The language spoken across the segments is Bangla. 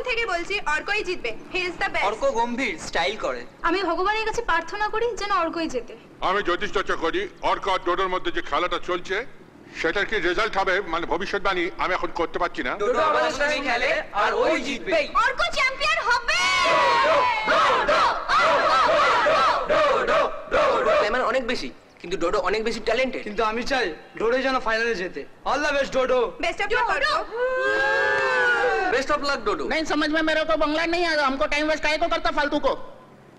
থেকে বলছি অর্কই জিতবে। He is the best. অর্ক গম্ভীর স্টাইল করে। আমি ভগবানের কাছে প্রার্থনা করি যেন অর্কই জেতে। আমি জ্যোতিষ চর্চা করি। অর্ক আর ডোডোর মধ্যে যে খেলাটা চলছে সেটার কি রেজাল্ট হবে মানে ভবিষ্যৎবাণী আমি এখন করতে পারছি না। ডোডো আমাদের সঙ্গে খেলে আর ওই জিতবে। অর্ক চ্যাম্পিয়ন হবে। ক্লেমার অনেক বেশি কিন্তু ডোডো অনেক বেশি ট্যালেন্টেড। কিন্তু আমি চাই ডোডো যেন ফাইনালে যেতে। All the best Dodo. Best of luck Arko. Best of luck Dodo. नहीं समझ में मेरे को बंगला नहीं आया, हमको टाइम वेस्ट काहे को करता फालतू को।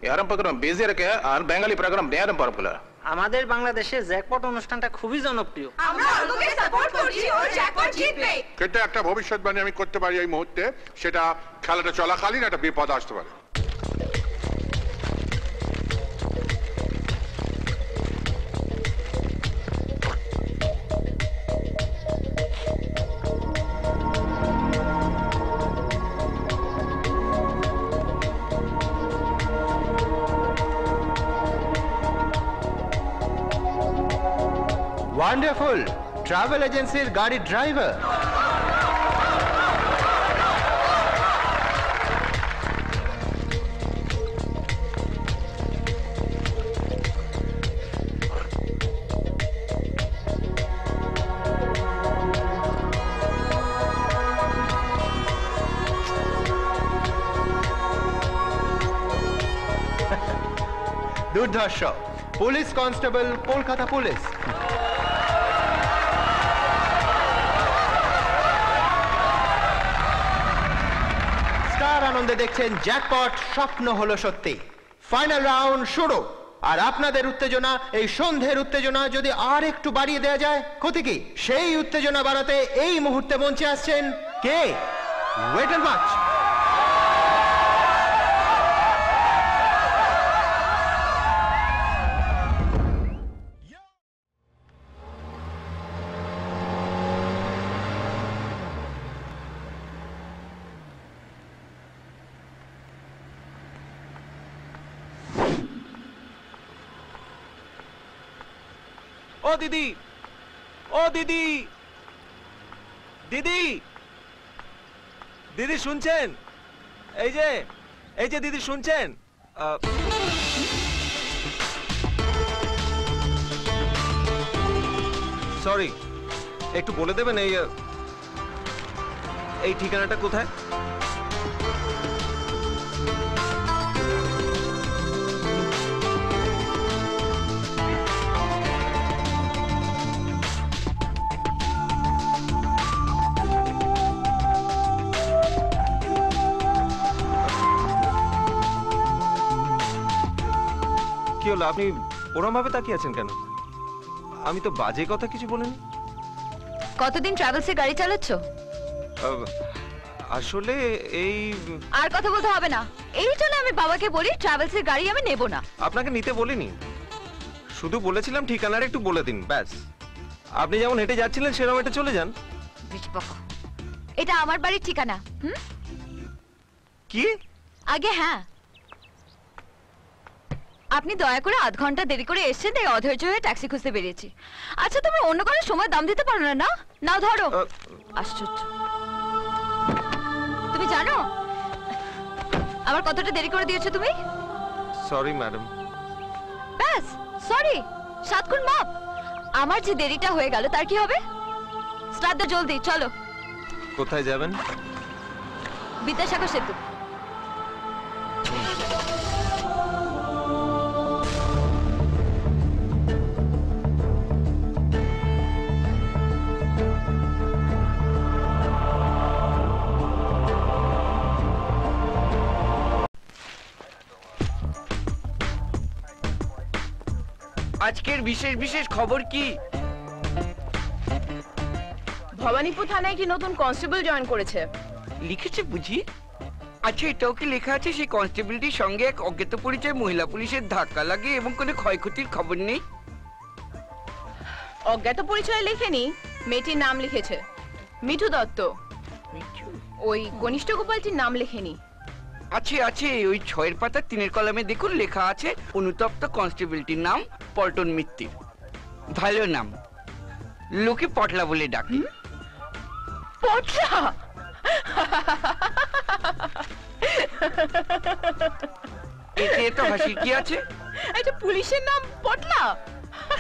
यारम प्रोग्राम बेजे रखे और बेंगाली प्रोग्राम बेयारम पॉपुलर। আমাদের বাংলাদেশে জ্যাকপট অনুষ্ঠানটা খুবই জনপ্রিয়। আমরা অর্ককে সাপোর্ট করছি, ও জ্যাকপট জিতবে। কিন্তু একটা ভবিষ্যৎবাণী আমি করতে পারি এই মুহূর্তে, সেটা খেলাটা চলাকালীন একটা বিপদ আসতে পারে। ওয়ান্ডারফুল ট্রাভেল এজেন্সির গাড়ির ড্রাইভার। দুর্ধর্ষ পুলিশ কনস্টেবল, কলকাতা পুলিশ। আনন্দে দেখছেন জ্যাকপট স্বপ্ন হলো সত্যি। ফাইনাল রাউন্ড শুরু। আর আপনাদের উত্তেজনা, এই সন্ধ্যের উত্তেজনা যদি আর একটু বাড়িয়ে দেওয়া যায় ক্ষতি কি? সেই উত্তেজনা বাড়াতে এই মুহূর্তে মঞ্চে আসছেন কে? Wait and watch. ও দিদি, ও দিদি, দিদি, দিদি শুনছেন? এই যে দিদি শুনছেন? সরি, একটু বলে দেবেন এই ঠিকানাটা কোথায়? কি হলো, আপনি ওরম ভাবে তাকিয়ে আছেন কেন? আমি তো বাজে কথা কিছু বলিনি। কতদিন ট্রাভেলসে গাড়ি চালাচ্ছ? আসলে এই আর কথা বলতে হবে না। এই জন্য আমি বাবাকে বলি ট্রাভেলসের গাড়ি আমি নেব না। আপনাকে নিতে বলিনি, শুধু বলেছিলাম ঠিকানাটা একটু বলে দিন, ব্যাস। আপনি যেমন হেঁটে যাচ্ছিলেন সেরকম হেঁটে চলে যান। এটা আমার বাড়ির ঠিকানা। কি? আগে হ্যাঁ, আপনি দয়া করে আধ ঘন্টা দেরি করে এসেছেন, তাই অধৈর্য হয়ে ট্যাক্সি খুঁজতে বেরিয়েছি। আচ্ছা তুমি অন্য কোনো সময় দাম দিতে পারো না? নাও ধরো। আশ্চর্য, তুমি জানো আমার কতটা দেরি করে দিয়েছো তুমি? Sorry madam. ব্যাস সরি, 7 গুণ মাপ। আমার যে দেরিটা হয়ে গেল তার কি হবে? স্টার্ট দাও জলদি, চলো। কোথায় যাবেন? বিদ্যাসাগর সেতু। আজকের বিশেষ বিশেষ খবর কি? ভবানীপুর থানায় কি নতুন কনস্টেবল জয়েন করেছে? লিখেছে বুঝি? আচ্ছা, এটাও কি লেখা আছে সেই কনস্টেবলটির সঙ্গে এক অজ্ঞাত পরিচয় মহিলা পুলিশের ধাক্কা লাগে এবং কোনো ক্ষয়ক্ষতির খবর নেই? অজ্ঞাত পরিচয় লেখেনি, মেয়েটির নাম লিখেছে মিঠু দত্ত। ওই কনিষ্ঠ গোপালটির নাম লেখেনি। আছে আছে, ওই 6 পাতার 3 কলামে দেখুন লেখা আছে অনুতপ্ত কনস্টেবলটির নাম পল্টন মিত্তির। ভালো নাম, লোকে পটলা বলে ডাকে। পটলা? এতে তো হাসির কি আছে? আচ্ছা পুলিশের নাম পটলা।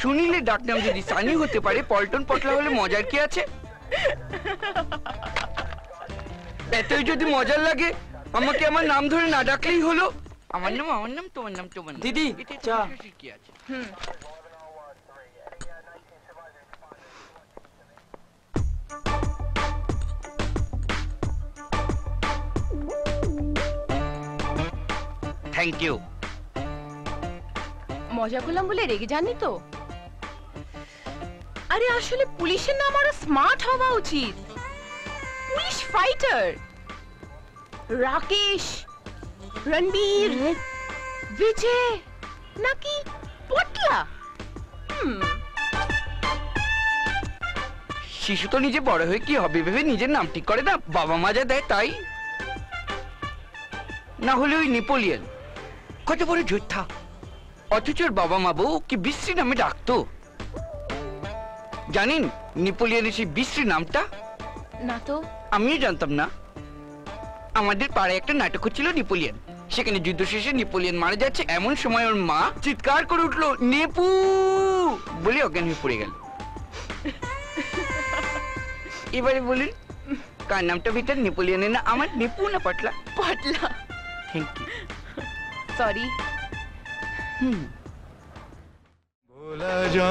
সুনীলের ডাকনাম যদি সানি হতে পারে, পল্টন পটলা হলে মজার কি আছে? এতই যদি মজার লাগে আমাকে আমার নাম ধরে না ডাকলেই হলো। আমার নাম তোমার নাম তোমার নাম। দিদি, এতে চা। হাসির কি আছে? Thank you. মজা করলাম বলে রেগে যাননি তো? আরে আসলে পুলিশের নাম আরো স্মার্ট হওয়া উচিত। পুলিশ ফাইটার, রাকেশ, রণবীর, বিজয় নাকি পটলা? শিশু তো নিজে বড় হয়ে কি হবে ভেবে নিজের নাম ঠিক করে না, বাবা মা যা দেয় তাই। না হলে ওই নেপোলিয়ন কত বড় যোদ্ধা, অথচ ওর বাবা মা বউ কি বিশ্রী নামে ডাকতো। জানেন নেপোলিয়নের সেই বিশ্রী নামটা? না তো। আমিও জানতাম না। আমাদের পাড়ায় একটা নাটক হচ্ছিল নেপোলিয়ন, সেখানে যুদ্ধ শেষে নেপোলিয়ন মারা যাচ্ছে, এমন সময় ওর মা চিৎকার করে উঠলো নেপু বলে অজ্ঞান হয়ে পড়ে গেল। এবারে বলুন কার নামটা ভিতর, নেপোলিয়নের না আমার? নেপু না Potla? Potla. Thank you. Sorry. बोला जा